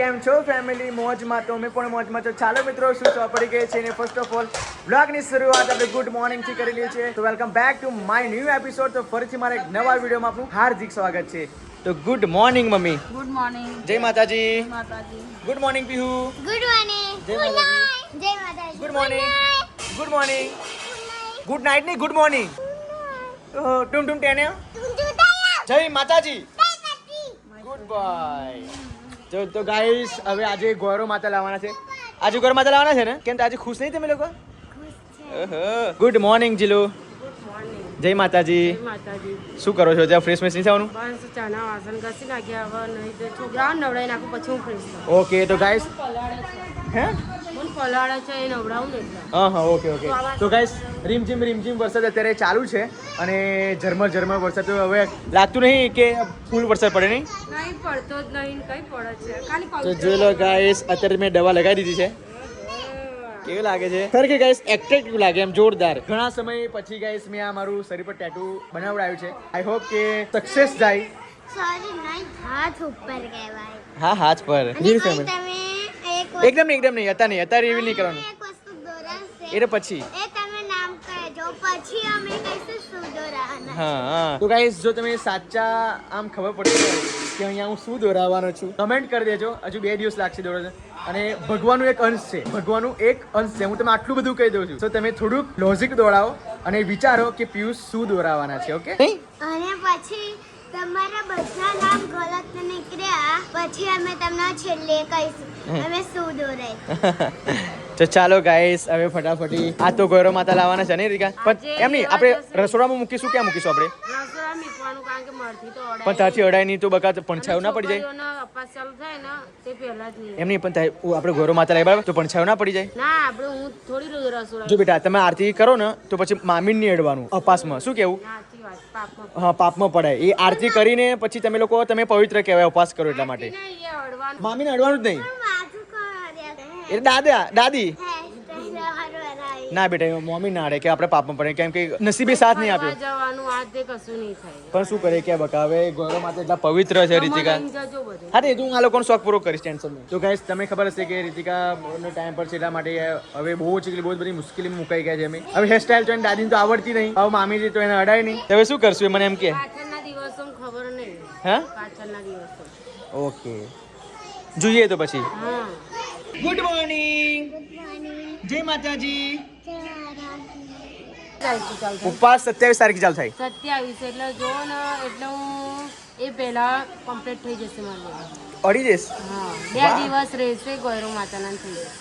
કેમ છો ફેમિલી? મોજમાં તો અમે પણ મોજમાં છો. ચાલો મિત્રો, શું પડી ગઈ છે ને ફર્સ્ટ ઓફ ઓલ વ્લોગની શરૂઆત આપણે ગુડ મોર્નિંગ થી કરી લઈએ છીએ. તો welcome back to my new episode. તો ફરીથી મારા એક નવા વિડીયોમાં આપનું હાર્દિક સ્વાગત છે. તો good morning mummy. Good morning. જય માતાજી. જય માતાજી. Good morning Pihu. Good morning. જય માતાજી. જય માતાજી. Good morning. Good morning. Good night નહીં, ગુડ મોર્નિંગ. ટુમ ટુમ ટેને. જય માતાજી. Good bye. તો ગાઈસ, હવે આજે ગૌરવ માતા લાવવાના છે. આજે ગૌરવ માતા લાવવાના છે ને? કેમ આજે ખુશ નહીં તમે લોકો? Good morning Jilu. જય માતાજી. માતાજી. શું કરો છો? ત્યાં ફ્રેશ મેશ નહીં થવાનું? બસ ચાના વાસણ ઘસી નાખ્યા. હવે નહીં તો છોકરાઓ નવડાવી નાખું પછી હું ફ્રેશ થાઉં. ઓકે તો ગાઈસ, પલાળે છે. હે? મને પલાળે છે એ નવડાવું ને એટલે. હા ઓકે. તો ગાઈસ, રીમઝીમ વરસાદ અત્યારે ચાલુ છે અને ઝરમર વરસાદ. તો હવે લાગતું નહીં કે ફૂલ વરસાદ પડે નહીં. નહીં પડતો જ નહીં, કઈ પડે છે ખાલી. તો જોઈ લો ગાઈસ, અત્યારે મેં દવા લગાવી દીધી છે. કેવું લાગે છે? ખરેખર ગાઈસ એટ્રેક્ટિવ લાગે, એમ જોરદાર. ઘણા સમય પછી ગાઈસ મેં આ મારું શરીર પર ટેટુ બનાવડાવ્યું છે. આઈ હોપ કે સક્સેસ જાય. સોરી, નહીં, હાથ ઉપર કહેવાય. હા, હાથ પર. અને કોઈ તમે એકદમ નહીં, અત્યારે એવી નહીં કરવાનું. એક વસ્તુ દોરાશે એટલે પછી એ તમે નામ કહેજો, પછી અમે કહીશું શું દોરાવાના. હા. તો ગાઈસ, જો તમે સાચા આમ ખબર પડી કે અહીંયા હું શું દોરાવવાનો છું, કમેન્ટ કરી દેજો. હજુ 2 દિવસ લાગશે દોરવા. અને ભગવાનનું એક અંશ છે. હું તમે આટલું બધું કહી દઉં છું. તો તમે થોડુંક લોજિક દોડાવો અને વિચારો કે પિયુષ શું દોરાવાના છે. ઓકે? અને પછી તમારા બધા નામ ગલત નીકળ્યા પછી અમે તમને છેલ્લે કહીશું અમે શું દોરાય. તો ચાલો ગાઈસ, હવે ફટાફટી આ તો ગૌરવ માતા લાવવાના છે ને રીકા? પણ એમ નહીં, આપણે રસોડામાં મૂકીશું. ક્યાં મૂકીશું આપણે? રસોડા મૂકવાનું, કારણ કે મારથી તો પણ ત્યાંથી અડાય નહીં તો બકા પડછાયો ના પડી જાય. છોકરીઓનો અપાસ ચાલુ થાય ને તે પહેલા જ નહીં. એમ નહીં, પણ આપણે ગૌરવ માતા લાવી બરાબર તો પડછાયો ના પડી જાય. ના, આપણે હું થોડી રોજ રસોડા. જો બેટા, તમે આરતી કરો ને તો પછી મામીન નહીં અડવાનું અપાસમાં. શું કેવું? સાચી વાત. પાપમાં હા, પાપમાં પડાય. એ આરતી કરીને પછી તમે લોકો પવિત્ર કહેવાય ઉપાસ કરો એટલા માટે. નહીં, એ અડવાનું. મામીને અડવાનું જ નહીં. માથું કોણ એટલે દાદી હે ના બેટા, મમ્મી ના અડે કે આપણે પાપમાં પડે, કેમ કે નસીબે સાથ નહીં આપ્યો. જવાનું આ તે કશું નહીં થાય. પણ શું કરે કે બકા, હવે ગૌરવ માતા એટલા પવિત્ર છે રીતિકા. જજો બધું. હા, તો હું આ લોકોનો શોખ પૂરો કરીશ, ટેન્શન નહીં. તો ગાઈસ, તમને ખબર હશે કે રીતિકા નો ટાઈમ પર છે એટલા માટે હવે બહુ જ બધી મુશ્કેલીમાં મુકાઈ ગયા છે અમે. હવે હેરસ્ટાઈલ તો એની દાદીને તો આવડતી નહીં, હવે મામીજી તો એને અડાય નહીં. હવે શું કરશું એ મને એમ કે? પાછળના દિવસો ખબર નહીં. હા, પાછળના દિવસો. ઓકે, જોઈએ તો પછી. હા. Good morning. જય માતાજી. ચાલતું. ઉપવાસ 27 તારીખે ચાલુ થાય. 27 એટલે જો ને, એટલે હું એ પહેલા કમ્પ્લીટ થઈ જશે મારું. અડી જઈશ. હા, વાહ. 2 દિવસ રહેશે ગૌરવ માતાના થઈ જશે.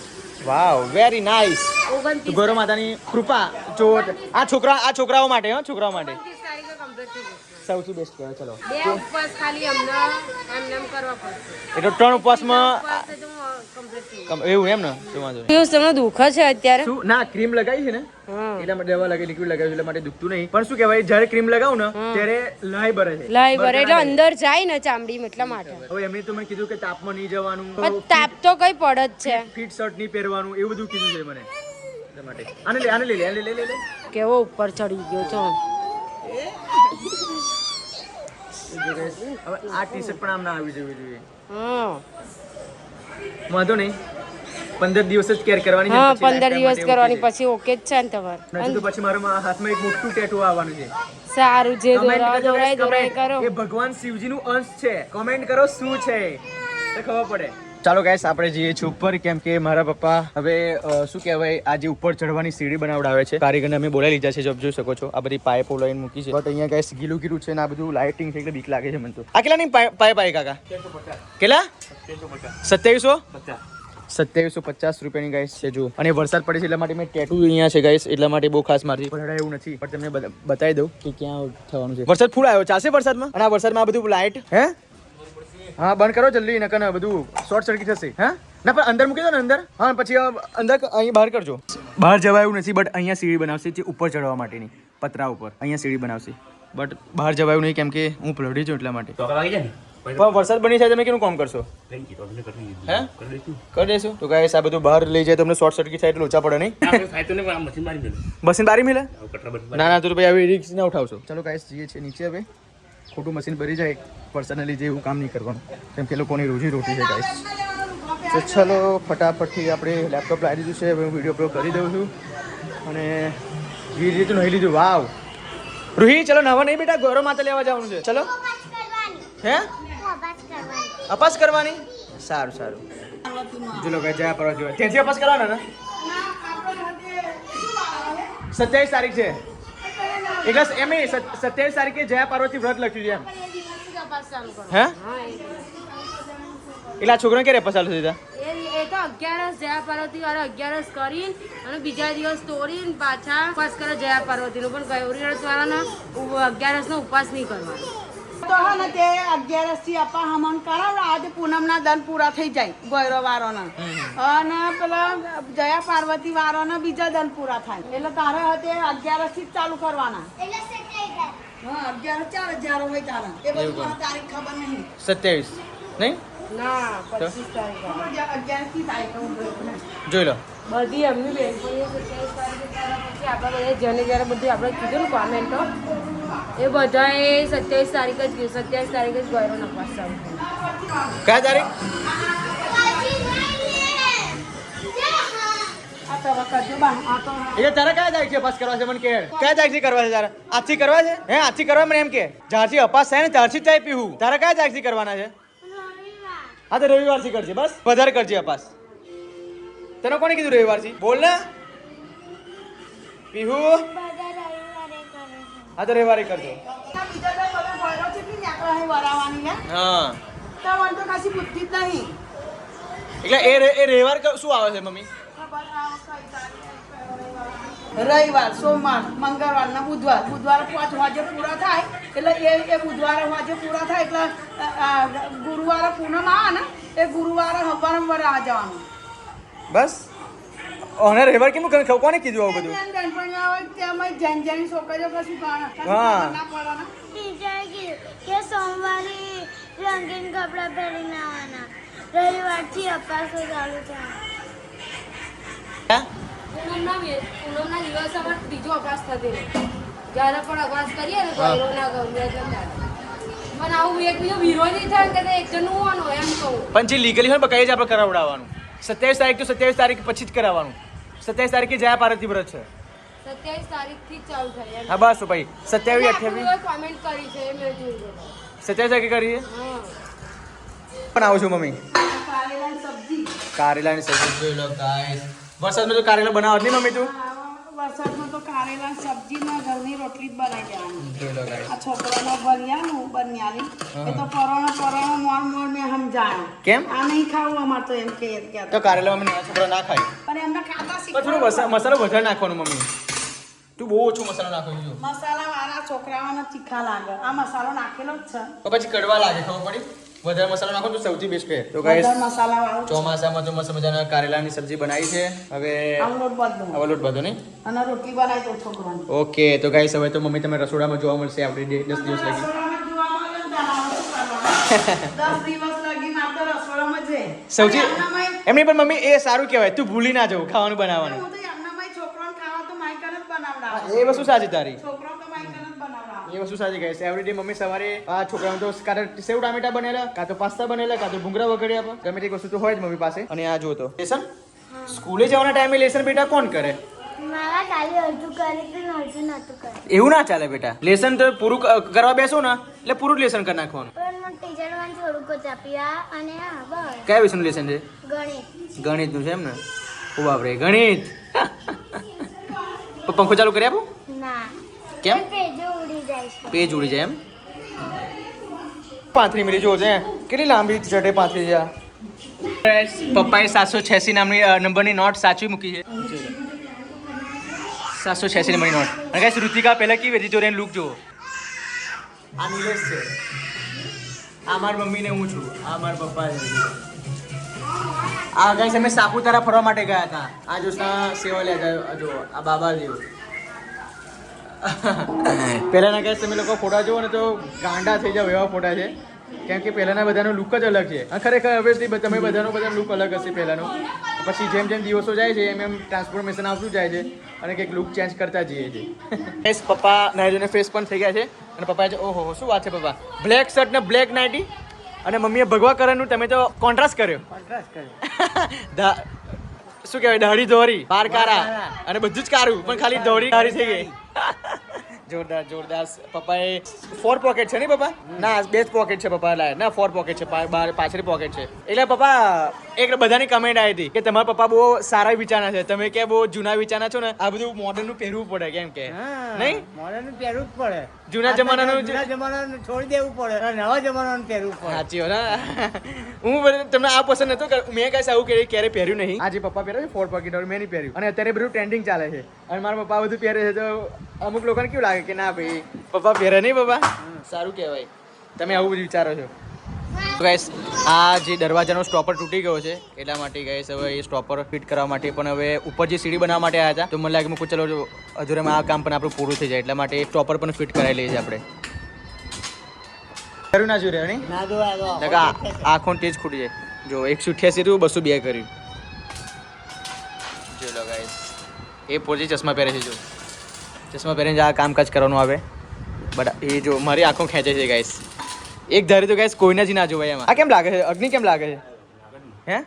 વાવ, વેરી નાઇસ. 29 ગૌરવ માતાની કૃપા. જો આ છોકરાઓ માટે, છોકરાઓ માટે તારીખે કમ્પ્લીટ થઈ જશે. સૌથી બેસ્ટ કહેવાય. ચલો, 2 ઉપવાસ ખાલી એમને કરવા પડશે. એટલે 3 ઉપવાસમાં ઉપવાસ તો કમ્પ્લીટ થઈ જશે. એવું એમ ને? શું વાંધો નહીં. પીયુષ, તમને દુઃખ છે અત્યારે? શું ના, ક્રીમ લગાવી છે ને હા. એટલા માટે દવા લગાવી, લિક્વિડ લગાવ્યું એટલા માટે દુખતું નહીં. પણ શું કહેવાય, જ્યારે ક્રીમ લગાવું ને ત્યારે લાઈ બરે છે. લાઈ ભરે એટલે અંદર જાય ને ચામડીમાં, એટલા માટે. હવે એમને તો મને કીધું કે તાપમાં નહીં જવાનું, પણ તાપ તો કઈ પડે જ છે. ફિટ શર્ટ નહીં પહેરવાનું, એવું બધું કીધું છે મને. એટલા માટે આને લે. કેવો ઉપર ચડી ગયો છો. હવે આ ટી શર્ટ પણ આમ ના આવી જવી જોઈએ. હા, વાંધો નહીં, 15 દિવસ જ કેર કરવાની છે. હા, પછી 15 lifetime દિવસ માટે કરવાની એવું પછી ઓકે જ છે ને તમારે. નથી તો પછી મારા હાથમાં એક મોટું ટેટુ આવવાનું છે. સારું, જે કમેન્ટ કરજો guys, દોરાય comment. કરો. એ ભગવાન શિવજીનું અંશ છે. કમેન્ટ કરો શું છે તો ખબર પડે. ચાલો ગાઈસ, આપણે જઈએ છીએ ઉપર, કેમ કે મારા પપ્પા હવે શું કહેવાય, આજે ઉપર ચડવાની સીડી બનાવડાવે છે. કારીગરને અમે બોલાવી લીધા છે, જોઈ શકો છો. આ બધી પાઇપો લઈને મૂકી છે. બટ અહીંયા ગાઈસ ગીલું છે ને આ બધું લાઇટિંગ છે એટલે બીક લાગે છે મને તો. આ કેટલાની પાઇપ આવી કાકા? કેટલા? 2750 રૂપિયાની ગાઈસ છે. જો, અને વરસાદ પડે છે એટલા માટે મેં ટેટુ અહીંયા છે ગાઈસ, એટલા માટે બહુ ખાસ મારથી પડાય એવું નથી. પણ તમને બતાવી દઉં કે ક્યાં થવાનું છે. વરસાદ ફૂલ આવ્યો, ચાલશે વરસાદમાં? અને આ વરસાદમાં આ બધું લાઇટ હા બંધ કરો જલ્દી, નકર બધું શોર્ટ સર્કિટ થશે. હા ના, પણ અંદર મૂકી દો ને અંદર. હા, પછી અંદર અહીં બહાર કરજો. બહાર જવાય એવું નથી, બટ અહીંયા સીડી બનાવશે જે ઉપર ચડવા માટેની. પતરા ઉપર અહીંયા સીડી બનાવશે, બટ બહાર જવાયું નહીં કેમ કે હું પલળી છું એટલા માટે. પણ વરસાદ બની જાય તમે કેવું કામ કરશો? હે, કરી દઈશું. તો ગાઈસ, આ બધું બહાર લઈ જાય તો તમને શોર્ટ સર્કિટ થાય એટલે ઓછા પડે નહીં. મશીન બારી મિલે? ના તો ભાઈ હવે રિસ્ક ના ઉઠાવશો. ચલો ગાઈસ, જઈએ છીએ નીચે. હવે ખોટું મશીન ભરી જાય વરસાદને લીધે એવું કામ નહીં કરવાનું, કેમ કે લોકોની રોજી રોટી છે ગાઈસ. તો ચલો ફટાફટથી આપણે લેપટોપ લાવી દીધું છે. હવે હું વિડીયો અપલોડ કરી દઉં છું. અને વીર તો નહીં લીધું. વાવ રૂહી, ચલો નવા નહીં બેટા, ગૌરવ માતા લેવા જવાનું છે. ચલો હે અપાસ કરવાની. સારું સારું. જો લોકો જયા પાર્વતી હોય ત્યાંથી અપાસ કરવાના ને. 27 તારીખ છે એટલે એમ 27 તારીખે જયા પાર્વતી વ્રત લખ્યું છે એમ. હે એટલે આ છોકરાને ક્યારે પસાર થઈ હતા? એ તો 11 જયા પાર્વતી વાળા 11 કરીને અને બીજા દિવસ તોડીને પાછા ઉપવાસ કરે જયા પાર્વતીનો. પણ ગૌરી વ્રત વાળાનો 11 નો ઉપવાસ નહીં કરવાનો. તો હા ને તે 11 થી આપા હમણ કરાવડા આજે પૂનમના દન પૂરા થઈ જાય ગૌરવ વાળોના અને પેલા જયા પાર્વતી વાળોના બીજા દન પૂરા થાય એટલે તારે તે 11 થી જ ચાલુ કરવાના. હા 11 4000 હોય તારા એ બધું તારીખ ખબર નહીં. 27 નહીં ના 25 તારીખ 11 થી તારીખ જોઈ લો. બધી એમની બેનપણીઓ 27 તારીખે કર્યા પછી આપણે બધા જેને જ્યારે બધું આપણે કીધું ને કોમેન્ટો એ બધાએ 27 તારીખ જ કીધું. 27 તારીખે જ ગૌરવનો ઉપવાસ ચાલુ થયો. કયા તારીખ? આ તો કરજો બા આ તો એટલે તારે કયા તારીખથી અપાસ કરવા છે મને કે. કયા તારીખથી કરવા છે તારે? આજથી કરવા છે? હે આજથી કરવા મને એમ કે જ્યારથી અપાસ થાય ને ત્યારથી ચાય પીવું. તારે કયા તારીખથી કરવાના છે? હા તો રવિવારથી કરજે, બસ વધારે કરજે અપાસ. તને કોને કીધું રવિવારથી? બોલ ને પીહુ. હા તો રવિવારે કરજો. બીજા તો બધા ગૌરવ કેટલી નેકળા હે વરાવાની ને હા તો મને તો કશી બુદ્ધિ જ નહીં. એટલે એ રવિવાર શું આવે છે મમ્મી? રવિવાર, સોમવાર, મંગળવાર ને બુધવાર. બુધવારે 5 વાગે પૂરા થાય એટલે એ બુધવારે વાગે પૂરા થાય એટલે ગુરુવારે પૂનમ આવે ને એ ગુરુવારે હવારે આ જવાનું. બસ અને રવિવાર કેમ કોને કીધું આવું બધું? બેનપણી આવે તેમાં જેન જેની છોકરીઓ કશું હા. ના પડે ને. ટીચરે કીધું કે સોમવારે રંગીન કપડાં પહેરીને આવવાના, રવિવારથી અપાસો ચાલુ થાય. પૂનમના દિવસે અમારે ત્રીજો અપાસ થતી રહે. જ્યારે પણ અપાસ કરીએ ને ગૌરવના ગૌરી પણ આવું એક બીજો વિરોધી થાય કે એક જણનું હોવાનું એમ કહું. પણ જે લીગલી હોય ને કઈ જ આપણે કરાવડાવવાનું. 27 તારીખ તો 27 તારીખ પછી જ કરાવવાનું. 27 તારીખે જયા પાર્વતી વ્રત છે. 27 તારીખથી જ ચાલુ થાય. હા બસ ભાઈ 27 28 કોમેન્ટ કરી છે મેં જોયું. 27 તારીખે કરીએ. હા પણ આવું છું મમ્મી. કારેલાની સબ્જી. કારેલાની સબ્જી જોઈ લો ગાઈસ. વરસાદમાં તો કારેલા બનાવત નહીં મમ્મી તું? વરસાદમાં તો કારેલાની સબ્જી ને ઘરની રોટલી જ બનાવી દેવાની. જોઈ લો ગાઈસ. આ છોકરાનો બનિયાનું બનિયાની એ તો પરોણો મોર મેં સમજાયો. કેમ? આ નહીં ખાવું અમારે તો એમ કે તો કારેલા મમ્મી નાના છોકરા ના ખાય. પણ એમને ખાતા પણ થોડું મસાલો વધારે નાખવાનું મમ્મી. તું બહુ ઓછો મસાલો નાખવાનું જો. મસાલા વાળા છોકરાઓને તીખા લાગે. આ મસાલો નાખેલો જ છે. તો પછી કડવા લાગે, ખબર પડી? વધારે મસાલો નાખો તો સૌથી બેસ્ટ છે. તો ગાઈસ બધા મસાલા વાળું ચોમાસામાં તો મસ્ત મજાના કારેલાની સબ્જી બનાવી છે. હવે આવડો બધું હવે લોટ બધો નહીં. અને રોટલી બનાવી તો છોકરાને. ઓકે તો ગાઈસ હવે તો મમ્મી તમે રસોડામાં જોવા મળશે આપણે 10 દિવસ લગી. રસોડામાં જોવા મળે ને તારા શું કરવાનું? 10 દિવસ લગી મારે તો રસોડામાં જ રહે. સૌથી અને એમનામાંય- એમની પણ મમ્મી એ સારું કહેવાય, તું ભૂલી ના જાવ ખાવાનું બનાવવાનું. હું તો એમનામાંય છોકરાઓને ખાવા તો માઈકર જ બનાવડાવું. એ વસ્તુ સાચી તારી. છોકરાઓ તો માઈકર જ બનાવડાવું. એ વસ્તુ સાચી ગાઈસ. એવરીડે મમ્મી સવારે આ છોકરાઓને તો કાં તો સેવ ટામેટા બનેલા, કાં તો પાસ્તા બનેલા, કાં તો ભૂંગળા વગેરે આપો. ગમે તે વસ્તુ તો હોય જ મમ્મી પાસે. અને આ જો તો લેસન સ્કૂલે જવાના ટાઈમે લેસન બેટા કોણ કરે? મારા કાલે અડધું કરી હતું ને અડધું નહોતું કર્યું. એવું ના ચાલે બેટા. લેસન તો પૂરું કરવા બેસો ને એટલે પૂરું લેસન કરી નાખવાનું. પણ મને ટીચર મને થોડુંક જ આપ્યા અને હા બસ કયા વિષયનું લેસન છે? ગણિત. ગણિતનું છે એમ ને? ઓ બાપરે ગણિત. પંખો ચાલુ કરી આપું? ના કેમ? પેજો ઉડી જાય છે. પેજ ઉડી જાય એમ? 35 મિનિટ જો છે કેટલી લાંબી ચટે 35 છે. પપ્પાએ 786 નામની નંબરની નોટ સાચી મૂકી છે. 786 નંબરની નોટ. અને ગાઈસ ઋતિકા પહેલા કેવી વેજીટેરિયન લુક જુઓ. આ નિલેશ છે, આ મારી મમ્મી ને હું છું, આ મારા પપ્પા છે. આ ગાઈસ અમે સાપુતારા ફરવા માટે ગયા હતા. આ જો સેવલિયા જો આ બાબા જેવું. પહેલાના ગાઈસ તમે લોકો ફોટા જુઓ ને તો ગાંડા થઈ જાવ એવા ફોટા છે. કેમ કે પહેલાના બધાનો લુક જ અલગ છે. ખરેખર ઓબ્વિયસલી તમે બધાનો લુક અલગ હશે પહેલાનો. પછી જેમ જેમ દિવસો જાય છે એમ એમ ટ્રાન્સફોર્મેશન આવતું જાય છે અને કંઈક લુક ચેન્જ કરતા જઈએ છીએ. ગાઈસ પપ્પા નાઈજોને ફ્રેશ પણ થઈ ગયા છે અને પપ્પાએ ઓહો શું વાત છે પપ્પા, બ્લેક શર્ટ ને બ્લેક નાઇટી. અને મમ્મીએ ભગવા કરવાનું તમે તો કોન્ટ્રાસ્ટ કર્યો શું કહેવાય દહડી દોરી બાર કારા અને બધું જ કારું પણ ખાલી દોરી કારી થઈ ગઈ જોરદાર જોરદાર પપ્પાએ 4 પોકેટ છે ને પપ્પા ના 2 પોકેટ છે પપ્પા લાય ના 4 પોકેટ છે પાછળ પોકેટ છે એટલે પપ્પા એક બધાની કમેન્ટ આવી હતી કે તમારા પપ્પા બહુ સારા વિચારના છે તમે કે બહુ જૂના વિચારના છો ને આ બધું મોડર્ન નું પહેરવું પડે કેમ કે નહીં મોડર્ન નું પહેરવું જ પડે જૂના જમાનાનું છોડી દેવું પડે અને નવા જમાનાનું પહેરવું પડે સાચી વાત હું તમને આ પસંદ નતો મેં કઈ આવું ક્યારે પહેર્યું નહીં આજે પપ્પા પહેરે છે 4 પોકેટ મેં નહીં પહેર્યું અને અત્યારે બધું ટ્રેન્ડિંગ ચાલે છે અને મારા પપ્પા બધું પહેરે છે તો અમુક લોકોને કેવું લાગે કે ના ભાઈ પપ્પા પહેરે નહીં પપ્પા સારું કહેવાય તમે આવું બધું વિચારો છો ગાઈસ આ જે દરવાજાનો સ્ટોપર તૂટી ગયો છે એટલા માટે ગાઈસ હવે એ સ્ટોપર ફિટ કરવા માટે પણ હવે ઉપર જે સીડી બનાવવા માટે આવ્યા હતા તો મને લાગે ચલો અધૂરામાં આ કામ પણ આપણું પૂરું થઈ જાય એટલા માટે સ્ટોપર પણ ફિટ કરાવી લઈએ છીએ આપણે કર્યું ના જોયું નહીં ના દો આંખો તેજ ખૂટી જાય જો 188 હતું 202 કર્યું ચલો ગાઈસ એ પોતે ચશ્મા પહેરે છે જો ચશ્મા પહેરીને આ કામકાજ કરવાનું આવે બટ એ જો મારી આંખો ખેંચે છે ગાઈસ એક ધારી તો ગાઈસ કોઈને જ ના જોવાય એમાં આ કેમ લાગે છે અગ્નિ કેમ લાગે છે હે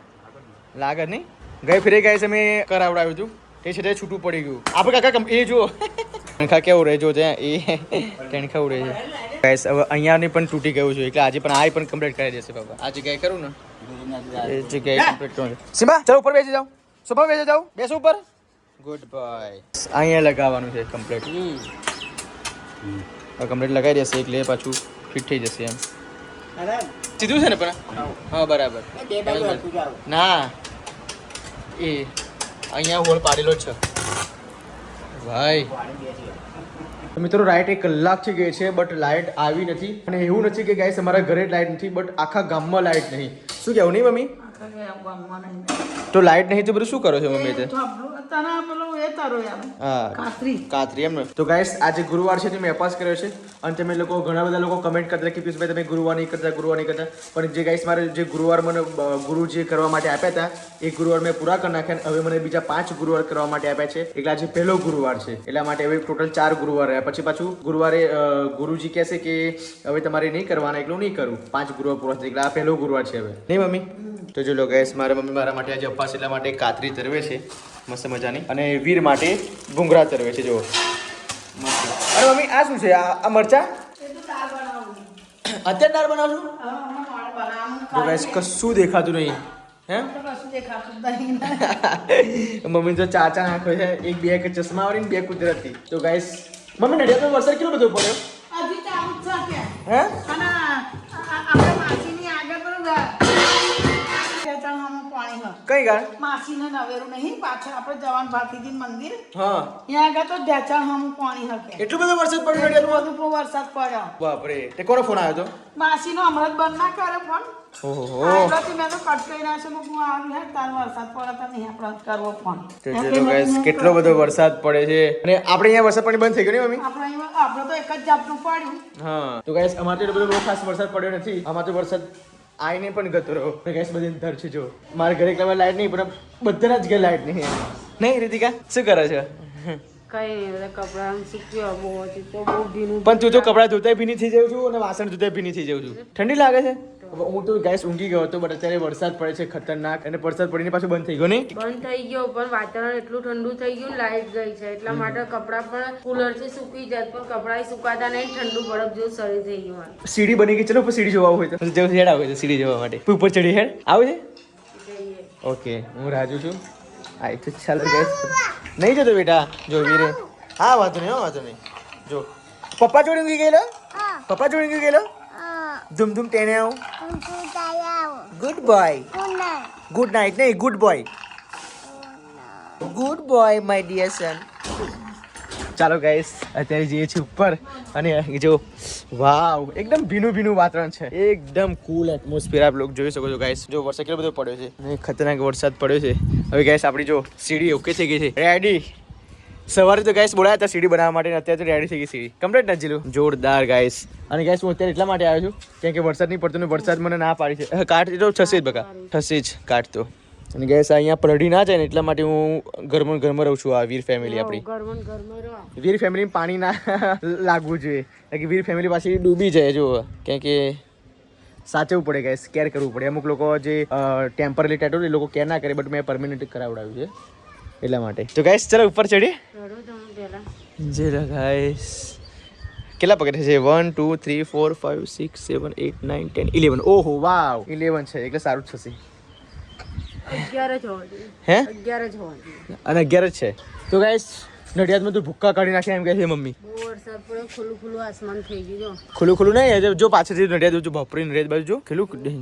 લાગે નહીં ગઈ ફેરે ગાઈસ અમે કરાવડાવ્યું હતું તે છે છૂટું પડી ગયું આપણે કાકા એ જો ટેણખા કેવું રહે જો ત્યાં એ ટેણખા ઉડે છે ગાઈસ હવે અહીંયાની પણ તૂટી ગયું છે એટલે આજે પણ આ પણ કમ્પ્લીટ કરી દેશે બાબા આ જગ્યાએ કરું ને એ જગ્યાએ કમ્પ્લીટ કરું સિમ્બા ચાલો ઉપર બેસી જાઓ સુપર બેસી જાઓ બેસો ઉપર ગુડ બાય અહીંયા લગાવવાનું છે કમ્પ્લીટ કમ્પ્લીટ લગાવી દેશે એટલે પાછું ફિટ થઈ જશે એમ સીધું છે ને પણ હા બરાબર ના એ અહીંયા હોલ પાડેલો જ છે ભાઈ મિત્રો રાઈટ 1 કલાક થઈ ગઈ છે બટ લાઇટ આવી નથી અને એવું નથી કે ગાઈસ અમારા ઘરે લાઇટ નથી બટ આખા ગામમાં લાઇટ નહીં શું કહેવું નહીં મમ્મી તો લાઇટ નહીં તો બધું શું કરો છો મમ્મી તે કાતરી એમ ને તો ગાઈસ આજે ગુરુવાર છે મેં અપાસ કર્યો છે અને તમે લોકો ઘણા બધા લોકો કમેન્ટ કરતા કે પિયુષભાઈ તમે ગુરુવાર નહીં કરતા પણ જે ગાઈસ મારે જે ગુરુવાર મને ગુરુ જે કરવા માટે આપ્યા હતા એ ગુરુવાર મેં પૂરા કરી નાખ્યા હવે મને બીજા 5 ગુરુવાર કરવા માટે આપ્યા છે એટલે આજે પહેલો ગુરુવાર છે એટલા માટે હવે ટોટલ 4 ગુરુવાર રહ્યા પછી પાછું ગુરુવારે ગુરુજી કહેશે કે હવે તમારે નહીં કરવાના એટલું નહીં કરું 5 ગુરુવાર પૂરા થશે એટલે આ પહેલો ગુરુવાર છે હવે નહીં મમ્મી તો જો લો ગાઈસ મારા મમ્મી મારા માટે આજે અપાસ એટલા માટે કાતરી તરવે છે મસ્ત મજાની અને વીર માટે ભૂંગળા તરવે છે જો મસ્ત અરે મમ્મી આ શું છે આ મરચા અત્યારે દાળ બનાવશું તો ગાઈસ કશું દેખાતું નહીં હે મમ્મી તો ચાચા નાખો છે એક બે ચશ્મા વાળી બે કુદરતી તો ગાઈસ મમ્મી નડિયાદ તો વરસાદ કેટલો બધો પડ્યો હે કઈ ગાળ માસીને નવેરું નહીં પાછળ આપણે જવાન ભારતીજી મંદિર હા ત્યાં આગળ તો ઢેચાણ હમ પાણી હકે એટલો બધો વરસાદ પડ્યો નડિયાદમાં બધું વરસાદ પડ્યો બાપરે તે કોનો ફોન આવ્યો તો માસીનો હમણાં જ બંધ ના કરે ફોન ઓહો આટલાથી મેં તો કટ કરી નાખ્યો હું આવી હે તાર વરસાદ પડે તો નહીં આપણે કરવો ફોન તો ચલો ગાઈસ કેટલો બધો વરસાદ પડે છે અને આપણે અહીંયા વરસાદ પાણી બંધ થઈ ગયો ને મમ્મી આપણે તો એક જ જાપનું પડ્યું હા તો ગાઈસ અમારે તો એટલો બધો બહુ ખાસ વરસાદ પડ્યો નથી અમારે તો વરસાદ આઈને પણ ગતો રહ્યો ગાઈસ બધી ધર છે જો મારા ઘરે એકલા લાઈટ નહીં પણ બધાના જ ઘરે લાઈટ નહીં નહીં રીતિકા શું કરે છે કઈ નહીં બધા કપડાં સુક્યો બહુ હતી તો બહુ ભીનું પણ તું તો કપડાં ધોતા ભીની થઈ જાઉં છું અને વાસણ ધોતા ભીની થઈ જાઉં છું ઠંડી લાગે છે હું તો ગાઈસ ઊંઘી ગયો હતો બટ અત્યારે વરસાદ પડે છે ખતરનાક અને વરસાદ પડીને પાછું બંધ થઈ ગયો નહીં બંધ થઈ ગયો પણ વાતાવરણ એટલું ઠંડુ થઈ ગયું લાઈટ ગઈ છે એટલા માટે કપડાં પણ કુલરથી સૂકી જાય પણ કપડાં સુકાતા નહીં ઠંડુ બરફ જેવું શરીર થઈ ગયું મારું સીડી બની ગઈ ચલો ઉપર સીડી જોવા હોય તો જવું હેડ આવે છે સીડી જોવા માટે ઉપર ચડી હેડ આવે છે ઓકે હું રાજુ છું આ તો ચાલો ગાઈસ નહીં જતો બેટા જો વીરે હા વાંધો નહીં વાંધો નહીં જો પપ્પા જોડે ઊંઘી ગયેલો પપ્પા જોડે ઊંઘી ગયેલો ધૂમ ધૂમ ટેને આવો ગુડ બોય ગુડ નાઇટ નહીં ગુડ બોય માય ડિયર સન ચાલો ગાઈસ અત્યારે જઈએ છીએ ઉપર અને જો વાવ એકદમ ભીનું ભીનું વાતાવરણ છે એકદમ કૂલ એટમોસ્ફિયર આપ લોકો જોઈ શકો છો ગાઈસ જો વરસાદ કેટલો બધો પડ્યો છે અને ખતરનાક વરસાદ પડ્યો છે હવે ગાઈસ આપણી જો સીડી ઓકે થઈ ગઈ છે રેડી સવારે તો ગાઈસ બોલાયા હતા સીડી બનાવવા માટે અત્યારે તો રેડી થઈ ગઈ સીડી કમ્પ્લીટ નથી જીલું જોરદાર ગાઈસ અને ગાઈસ હું અત્યારે એટલા માટે આવ્યો છું કેમ કે વરસાદ નહીં પડતો ને વરસાદ મને ના પાડી છે કાટ તો થશે જ બકા થશે જ કાટ તો અને ગાઈસ અહીંયા પલડી ના જાય ને એટલા માટે હું ઘરમાં રહું છું આ વીર ફેમિલી આપણી વીર ફેમિલી પાણી ના લાગવું જોઈએ કે વીર ફેમિલી પાછી ડૂબી જાય જો કેમ કે સાચવવું પડે ગાઈસ, કેર કરવું પડે. અમુક લોકો જે ટેમ્પરરી ટેટુ એ લોકો કેર ના કરે, બટ મેં પરમેનન્ટ કરાવડાવ્યું છે એટલા માટે. તો ગાઈસ ચલો ઉપર ચડીએ. જે ગાઈસ કેટલા પગથિયા છે? 1 2 3 4 5 6 7 8 9 10 11. ઓહો વાવ 11 છે એટલે સારું જ થશે. 11 જ હોવા જોઈએ. હે 11 જ હોવા જોઈએ. અને 11 જ છે. તો ગાઈસ નડિયાદમાં તો ભૂક્કા કાઢી નાખ્યા એમ કહે છે મમ્મી. બહુ વરસાદ પડ્યો, ખુલ્લું ખુલ્લું આસમાન થઈ ગયું. ખુલ્લું નહીં, જો પાછળથી નડિયાદ જો બાપરી નડિયાદ બાજુ જો ખુલ્લું પડે છે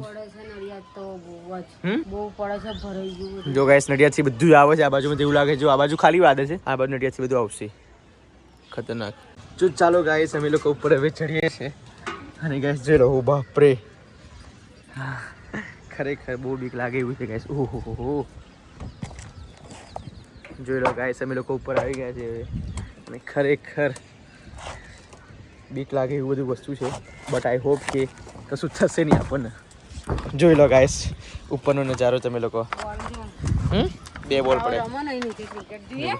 નડિયાદ તો બહુ જ હમ? બહુ પડે છે, ભરાઈ ગયું. જો ગાઈસ નડિયાદથી બધું જ આવે છે આ બાજુમાં, એવું લાગે જો આ બાજુ ખાલી વાદળ છે, આ બાજુ નડિયાદથી બધું આવશે. ખતરનાક. જો ચાલો ગાઈસ અમે લોકો ઉપર હવે ચડીએ છીએ અને ગાઈસ જોઈ લો બાપરે, ખરેખર બહુ બીક લાગે એવું છે ગાઈસ. ઓહો હો જોઈ લો ગાઈસ અમે લોકો ઉપર આવી ગયા છે હવે અને ખરેખર બીક લાગે એવું બધું વસ્તુ છે, બટ આઈ હોપ કે કશું થશે નહીં આપણને. જોઈ લો ગાઈસ ઉપરનો નજારો તમે લોકો. 2 બોલ પડે. રમો નહીં નીચે ક્રિકેટ જોઈએ.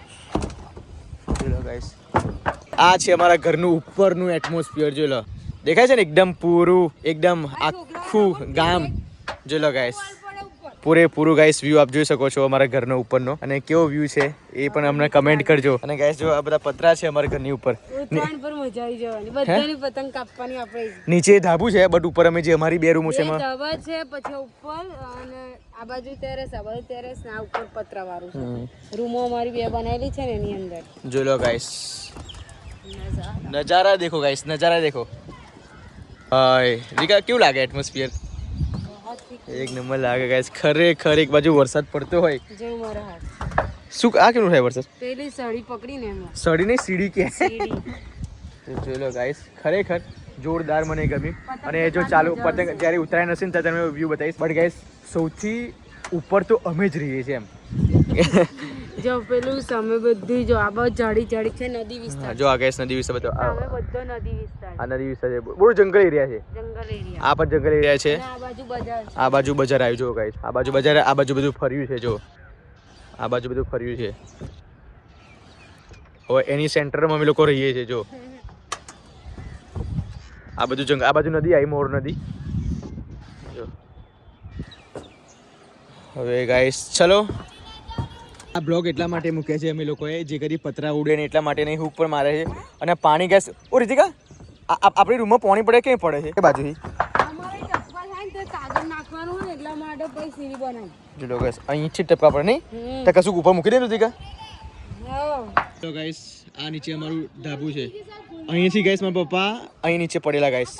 જોઈ લો ગાઈસ આ છે અમારા ઘરનું ઉપરનું એટમોસ્ફિયર. જોઈ લો દેખાય છે ને એકદમ પૂરું, એકદમ આખું ગામ. જોઈ લો ગાઈસ પૂરેપૂરું ગાઈસ વ્યૂ આપ જોઈ શકો છો અમારા ઘરનો ઉપરનો, અને કેવો વ્યૂ છે એ પણ અમને કમેન્ટ કરજો. અને ગાઈસ જો આ બધા પતરા છે અમારા ઘરની ઉપર, ઉત્તરાયણ પર મજા આવી જવાની, બધાની પતંગ કાપવાની આપણે. નીચે ધાબુ છે બટ ઉપર અમે જે અમારી 2 રૂમો છે એમાં ધાબા છે, પછી ઉપર અને આ બાજુ ટેરેસ, આ બાજુ ટેરેસ ને આ ઉપર પતરા વાળું છે. રૂમો અમારી 2 બનાવેલી છે ને એની અંદર. જોઈ લો ગાઈસ નજારા દેખો ગાઈસ, નજારા દેખો. હાય રીકા કેવું લાગે એટમોસ્ફિયર? એક નંબર લાગે ગાઈસ ખરેખર. એક બાજુ વરસાદ પડતો હોય જેવું મારા હાથ. શું આ કેવું થાય વરસાદ? પેલી સળી પકડીને એમાં સડી નહીં સીડી કે. સીડી. જોઈ લો ગાઈસ ખરેખર જોરદાર મને ગમ્યું. અને જો ચાલુ પતંગ જ્યારે ઉતરાયણ હશે ને ત્યારે તમે વ્યૂ બતાવીશ. બટ ગાઈસ સૌથી ઉપર તો અમે જ રહીએ છીએ એમ. જો પેલું સામે બધી જો આ બાજુ જાડી જાડી છે, નદી વિસ્તાર. જો આ ગાઈસ નદી વિસ્તાર બધો સામે બધો નદી વિસ્તાર, આ નદી વિસ્તાર છે, બહુ જંગલ એરિયા છે. જંગલ એરિયા. આ પણ જંગલ એરિયા છે. અને આ બાજુ બજાર છે. આ બાજુ બજાર આવ્યું જો ગાઈસ, આ બાજુ બજાર, આ બાજુ બધું ફર્યું છે. જો આ બાજુ બધું ફર્યું છે. હવે એની સેન્ટરમાં અમે લોકો રહીએ છીએ. જો આ બધું જંગલ, આ બાજુ નદી આવી, મોર નદી. જો હવે ગાઈસ ચલો આ બ્લોગ એટલા માટે મૂક્યા છે અમે લોકોએ, જે કરી પતરા ઉડે ને એટલા માટે નહીં, ઉપર મારે છે. અને પાણી ગેસ ઓ રીતિકા આપણી રૂમમાં પાણી પડે ક્યાં પડે છે? એ બાજુથી અમારે ટપકા થાય ને તો કાગળ નાખવાનું હોય ને એટલા માટે પછી સીડી બનાવી. જો લો ગાઈસ અહીંથી ટપકા પડે નહીં તો કશું ઉપર મૂકી દે રીતિકા. હા. તો ગાઈસ આ નીચે અમારું ધાબુ છે. અહીંથી ગાઈસ મારા પપ્પા અહીં નીચે પડેલા ગાઈસ,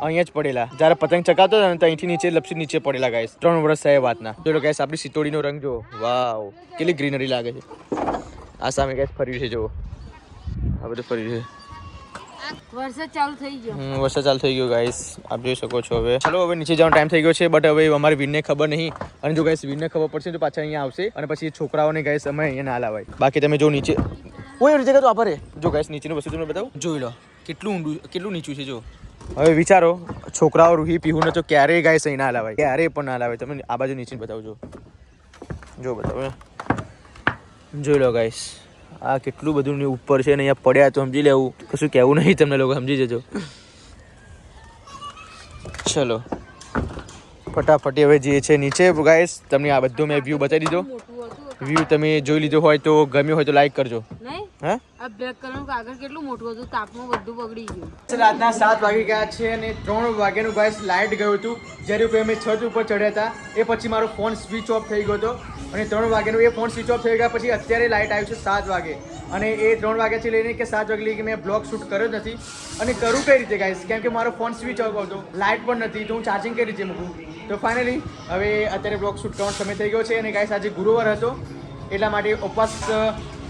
અહીંયા જ પડેલા. જ્યારે પતંગ ચગાવતો હતો ને તો અહીંથી નીચે લપસી નીચે પડેલા ગાઈસ. 3 વર્ષ થયા વાતના. જો ગાઈસ આપણી સિતોડીનો રંગ જો, વાવ કેટલી ગ્રીનરી લાગે છે. આ સામે ગાઈસ ફર્યું છે, જો આ બધું ફર્યું છે. વરસાદ ચાલુ થઈ ગયો. વરસાદ ચાલુ થઈ ગયો ગાઈસ આપ જોઈ શકો છો. હવે ચલો હવે નીચે જવાનો ટાઈમ થઈ ગયો છે, બટ હવે અમારી વીરને ખબર નહીં. અને જો ગાઈસ વીરને ખબર પડશે તો પાછા અહીંયા આવશે અને પછી છોકરાઓને ગાઈસ અમે અહીંયા ના લાવાય. બાકી તમે જો નીચે ઓય જગ્યા તો આપરે જો ગાઈસ નીચેનું વસ્તુ તમને બતાવું. જોઈ લો કેટલું ઊંડું કેટલું નીચું છે. જો હવે વિચારો છોકરાઓ રૂહી પીહુને તો ક્યારેય ગાઈસ અહીં ના લાવાય, ક્યારેય પણ ના લાવાય. તમે આ બાજુ નીચે બતાવજો, જો બતાવો. જોઈ લો ગાઈસ આ કેટલું બધું ઉપર છે ને અહીંયા પડ્યા તો સમજી લેવું, કશું કહેવું નહીં તમને લોકો, સમજી જજો. ચલો ફટાફટી હવે જે છે નીચે ગાઈસ. તમને આ બધું મેં વ્યૂ બતાવી દીધો. વ્યૂ તમે જોઈ લીધો હોય તો ગમ્યો હોય તો લાઈક કરજો. નહીં હા આ બ્લેક કલરનું કાગળ કેટલું મોટું હતું, તાપમાં બધું બગડી ગયું. રાતના 7 વાગી ગયા છે અને 3 વાગ્યાનું ગાઈસ લાઇટ ગયું હતું. જ્યારે અમે છત ઉપર ચડ્યા હતા એ પછી મારો ફોન સ્વિચ ઓફ થઈ ગયો હતો અને 3 વાગ્યાનું એ ફોન સ્વિચ ઓફ થઈ ગયા પછી અત્યારે લાઇટ આવ્યું છે 7 વાગે. અને એ 3 વાગ્યાથી લઈને કે 7 વાગે લઈને મેં બ્લોગ શૂટ કર્યો જ નથી. અને કરું કઈ રીતે ગાઈસ, કેમ કે મારો ફોન સ્વિચ ઓફ હતો, લાઇટ પણ નથી, તો હું ચાર્જિંગ કઈ રીતે મૂકું. તો ફાઇનલી હવે અત્યારે બ્લોગ શૂટ કરવાનો સમય થઈ ગયો છે. અને ગાઈસ આજે ગુરુવાર હતો એટલા માટે ઉપવાસ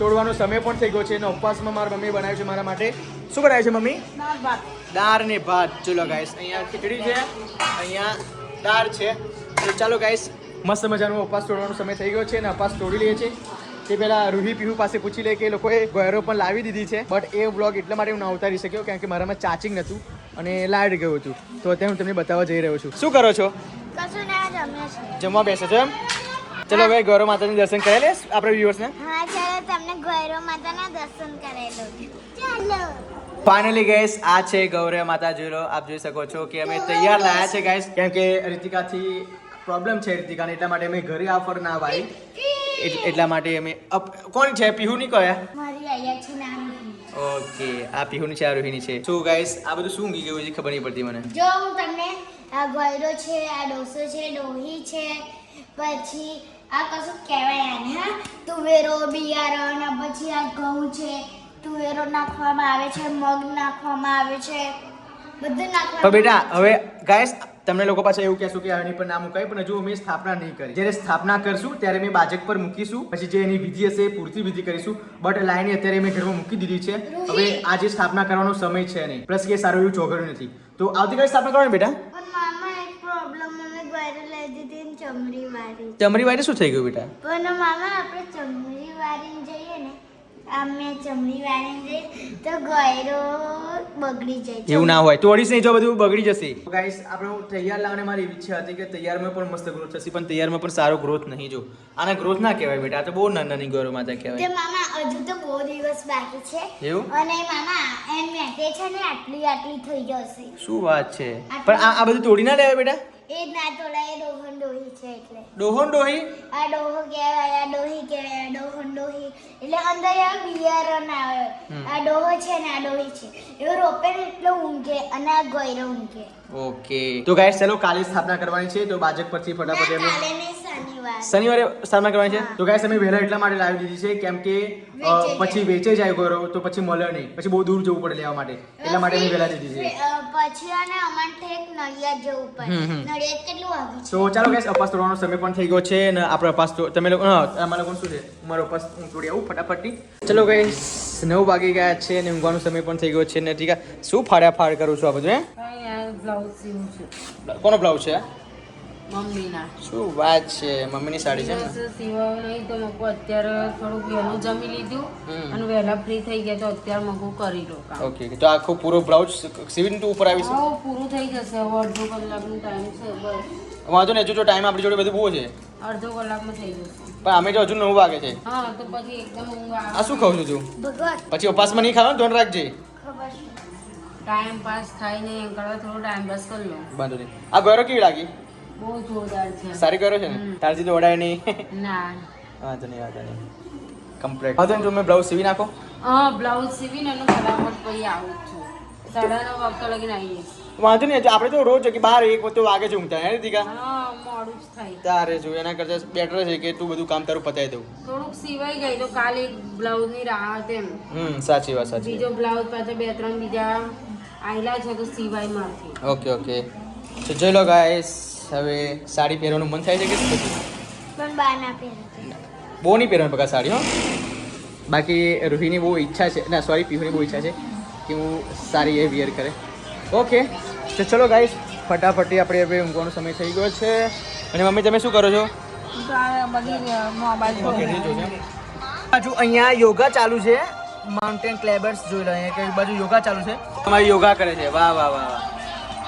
તોડવાનો સમય પણ થઈ ગયો છે. અને ઉપવાસમાં મારા મમ્મીએ બનાવ્યું છે મારા માટે. શું બનાવ્યું છે મમ્મી? દાળ ભાત. દાળ ને ભાત. ચલો ગાઈસ અહીંયા ખીચડી છે, અહીંયા દાળ છે. તો ચાલો ગાઈસ મસ્ત મજાનો ઉપવાસ તોડવાનો સમય થઈ ગયો છે અને ઉપવાસ તોડી લઈએ છીએ. તે પહેલાં રૂહી પીહુ પાસે પૂછી લે કે એ લોકોએ ગોયરો પણ લાવી દીધી છે, બટ એ બ્લોગ એટલા માટે હું ના ઉતારી શક્યો કારણ કે મારામાં ચાર્જિંગ નહોતું અને લાઇટ ગયું હતું. તો અત્યારે હું તમને બતાવવા જઈ રહ્યો છું. શું કરો છો? કશું ના જમ્યો છે. જમવા બેસો છો એમ? ચલો હવે ગૌરવ માતાનું દર્શન કરાવી લે આપણે વ્યુઅર્સને. હા ચાલો તમને ગોયરો માતાના દર્શન કરાવી દઉં. ચાલો ફાઇનલી ગાઈસ આ છે ગૌરવ માતા જોઈ લો આપ જોઈ શકો છો કે અમે તૈયાર લાયા છે ગાઈસ કેમ કે રીતિકાથી પ્રોબ્લેમ છે રીતિકાને એટલા માટે અમે ઘરે ઓફર ના આવી એટલા માટે અમે કોણ છે પીહુ ની કયા મારી આયા છે નામ ઓકે આ પીહુ ની છે આ રોહિણી છે શું ગાઈસ આ બધું શું ઊંઘી ગયું છે ખબર નહીં પડતી મને જો હું તમને આ ગોયરો છે આ ડોસો છે ડોહી છે પછી આ કશું કહેવાય આને હા તુવેરો બિયારણ પછી આ ઘઉં છે તુવેરો નાખવામાં આવે છે મગ નાખવામાં આવે છે બધું પણ નાખવામાં બેટા આવે હવે ગાઈસ તમને લોકો પાસે એવું કહેશું કે આની પર ના મુકાય પણ હજુ અમે સ્થાપના નહીં કરી જ્યારે સ્થાપના કરશું ત્યારે અમે બાજક પર મૂકીશું પછી જે એની વિધિ હશે પૂરતી વિધિ કરીશું બટ લાઈન અત્યારે અમે ઘરમાં મૂકી દીધી છે હવે આજે સ્થાપના કરવાનો સમય છે નહીં પ્લસ કે સારું એવું ચોઘડ્યું નથી તો આવતીકાલે સ્થાપના કરવાની બેટા પણ મામા એક પ્રોબ્લેમ અમે ગોયરો લઈ દીધી ને ચમરી વાળી ચમરી વાળી શું થઈ ગયું બેટા પણ મામા આપણે ચમરી વાળીને જઈએ ને અમે ચમરી વાળીને જઈએ તો ગોયરો બગડી જાય એવું ના હોય તોડીશ નહીં જો બધું બગડી જશે ગાઈસ આપણે તૈયાર લાવવાની મારી ઈચ્છા હતી કે તૈયારમાં પણ મસ્ત ગ્રોથ થશે પણ તૈયારમાં પણ સારો ગ્રોથ નહીં જો આને ગ્રોથ ના કહેવાય બેટા આ તો બહુ નાની ગૌરવ માતા તે કહેવાય મામા હજુ તો બહુ દિવસ બાકી છે એવું અને મામા એમ મેટે છે ને આટલી આટલી થઈ જશે શું વાત છે પણ આ બધું તોડી ના લેવાય બેટા એ જ ના તોડાય એ ડોહન ડોહી છે એટલે ડોહોન ડોહી આ ડોહો કહેવાય આ ડોહી કહેવાય આ ડોહન ડોહી એટલે અંદર આ બિયારણ આવે આ ડોહો છે ને આ ડોહી છે એવું રોપે ને એટલો ઊંઘે અને આ ગોયરો ઊંઘે ઓકે તો ગાઈસ ચલો કાલે સ્થાપના કરવાની છે તો બાજક પરથી ફટાફટ ના, અમે કાલે નહીં શનિવાર શનિવારે સ્થાપના કરવાની છે તો ગાઈસ અમે વહેલા એટલા માટે લાવી દીધી છે કેમ કે વેચાઈ પછી વેચાઈ જાય ગૌરવ તો પછી મળે નહીં પછી બહુ દૂર જવું પડે લેવા માટે એટલા માટે અમે વહેલા દીધી છે પછી અને અમારે એક નડિયાદ જવું પડે નડિયાદ કેટલું વાગ્યું છે તો ચાલો ગાઈસ અપાસ તોડવાનો સમય પણ થઈ ગયો છે અને આપણે અપાસ તમે લોકો અમારા લોકો શું છે મારો અપાસ હું તોડી આવું ફટાફટથી ચલો ગાઈસ 9 વાગી ગયા છે અને ઊંઘવાનો સમય પણ થઈ ગયો છે ને ઠીક શું ફાડ કરું છું આ બધું હે બ્લાઉઝ સીવું છું કોનો બ્લાઉઝ છે મમ્મીના શું વાત છે મમ્મીની સાડી છે ને દિવસે સીવાયું નહીં તો મગું અત્યારે થોડુંક વહેલું જમી લીધું અને વહેલા ફ્રી થઈ ગયા તો અત્યારે મગું કરી લો કામ ઓકે તો આખો પૂરો બ્લાઉઝ સીવીને તું ઉપર આવીશ હા પૂરું થઈ જશે હવે અડધો કલાકનો ટાઈમ છે બસ વાંધો નહીં હજુ જો ટાઈમ આપણી જોડે બધું બહુ છે અડધો કલાકમાં થઈ જશે પણ અમે તો હજુ 9 વાગે છે હા તો પછી એકદમ ઊંઘ આ આવે શું ખાવ છું તું ભગવાન પછી ઉપાસમાં નહીં ખાવાનું ધ્યાન રાખજે ખબર છે ટાઈમ પાસ થાય નહીં એમ કરતા થોડો ટાઈમ પાસ કરી લો વાંધો નહીં આ ગોરો કેવી લાગી બહુ જોરદાર છે સારી ગોરો છે ને તારથી તો ઓડાય નહીં ના વાંધો નહીં કમ્પ્લીટ વાંધો નહીં તમે બ્લાઉઝ સીવી નાખો હા બ્લાઉઝ સીવીને એનું ફટાફટ પછી આવું જ છું 9:30 વાગતા લગીને આવીએ વાંધો નહીં આપણે તો રોજ કે બહાર 1 વખતે વાગે છે ઊંઘતા હે દીકા હા મોડું જ થાય તારે જો એના કરતા બેટર છે કે તું બધું કામ તારું પતાવી દઉં થોડુંક સિવાય ગઈ તો કાલે એક બ્લાઉઝની રાહત એમ સાચી વાત સાચી બીજો બ્લાઉઝ પાછા 2-3 બીજા આયલા છે તો સિવાય માંથી ઓકે તો જોઈ લો ગાઈસ હવે સાડી પહેરવાનું મન થાય છે કે શું થતું? પણ બા ના પહેરે બહુ નહીં પહેરવાનું પકા સાડી હો બાકી રૂહીની બહુ ઈચ્છા છે ના સોરી પીહુની બહુ ઈચ્છા છે કે હું સારી એ વિયર કરે ઓકે તો ચલો ગાઈસ ફટાફટી આપણે હવે ઊંઘવાનો સમય થઈ ગયો છે અને મમ્મી તમે શું કરો છો બાજુ અહીંયા યોગા ચાલુ છે માઉન્ટેન ક્લેબર્સ જોઈ લો અહીંયા કઈ બાજુ યોગા ચાલુ છે તમારી યોગા કરે છે વાહ વાહ વાહ વાહ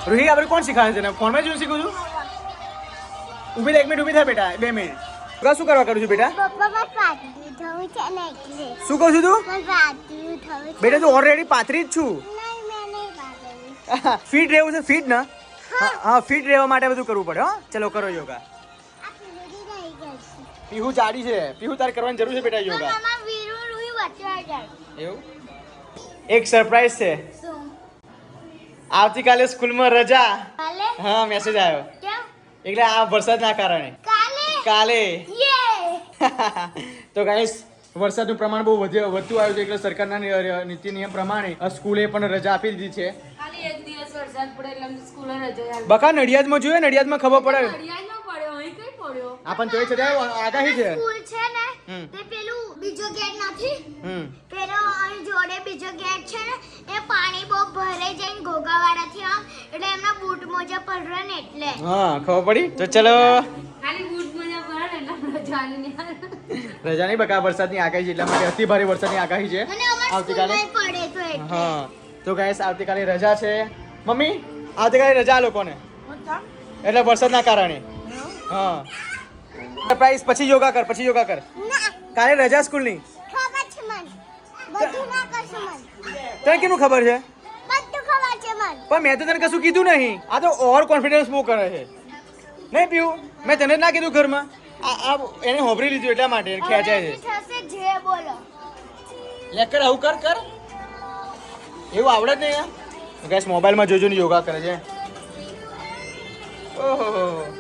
રૂહી આપણે કોણ શીખાવે છે ને ફોનમાં જોઈને શીખું છું ઊભી રહે 1 મિનિટ ઊભી થાય બેટા 2 મિનિટ શું કરવા કરું છું બેટા પપ્પા બસ પાતળી થવું છે ને એટલે શું કહું છું તું બસ પાતળી થવું છે બેટા તું ઓલરેડી પાતળી જ છું નહીં મેં નહીં પાતળી ફિટ રહેવું છે ફિટ ને હા ફિટ રહેવા માટે બધું કરવું પડે હો ચલો કરો યોગા આ પીળી રહી ગઈ છે પીહુ જાડી છે પીહુ તારે કરવાની જરૂર છે બેટા યોગા મામા વીરુ રૂહી વચ્ચે આવી જાય એવું એક સરપ્રાઈઝ છે શું આવતીકાલે સ્કૂલમાં રજા કાલે હા મેસેજ આવ્યો કેમ એટલે આ વરસાદના કારણે કાલે યે તો ગાઈસ વરસાદનું પ્રમાણ બહુ વધતું આવ્યું છે એટલે સરકારના નીતિ નિયમ પ્રમાણે સ્કૂલે પણ રજા આપી દીધી છે ખાલી એક દિવસ વરસાદ પડે એટલે અમને સ્કૂલે રજા બકા નડિયાદમાં જોઈએ નડિયાદમાં ખબર પડે હરિયાણમાં પડ્યો અહીં કઈ પડ્યો આ પણ તોય છતાં આગાહી છે સ્કૂલ છે ને હમ. તે પેલું બીજો ગેટ નથી હમ પેલો અહીં જોડે બીજો ગેટ છે ને એ પાણી બહુ ભરાઈ જઈને ઘોઘાવાળાથી આમ એટલે એમના બૂટ મોજા પડે ને એટલે હા ખબર પડી તો ચલો ખાલી બૂટ મોજા પડે ને એટલે રજા નહીં રજા નહીં બકા વરસાદની આગાહી છે એટલા માટે અતિ ભારે વરસાદની આગાહી છે અને અમાર આવતીકાલે સ્કૂલમાં પડે તો એટલે હા તો ગાઈસ આવતીકાલે રજા છે મમ્મી આવતીકાલે રજા આ લોકોને એટલે વરસાદના કારણે હા સરપ્રાઈઝ પછી યોગા કર ના કાલે રજા સ્કૂલની ખબર છે મને બધું ના કરશું મન તને કેનું ખબર છે બધું ખબર છે મન પણ મેં તો તને કશું કીધું નહીં આ તો ઓવર કોન્ફિડન્સ બહુ કરે છે નહીં પીવું મેં તને જ ના કીધું ઘરમાં આ એને હોભરી લીધું એટલા માટે ખેંચાય છે થશે જે બોલો લે કર આવું કર એવું આવડે જ નહીં યાર ગાઈસ મોબાઈલમાં જોજો ને યોગા કરે છે ઓહો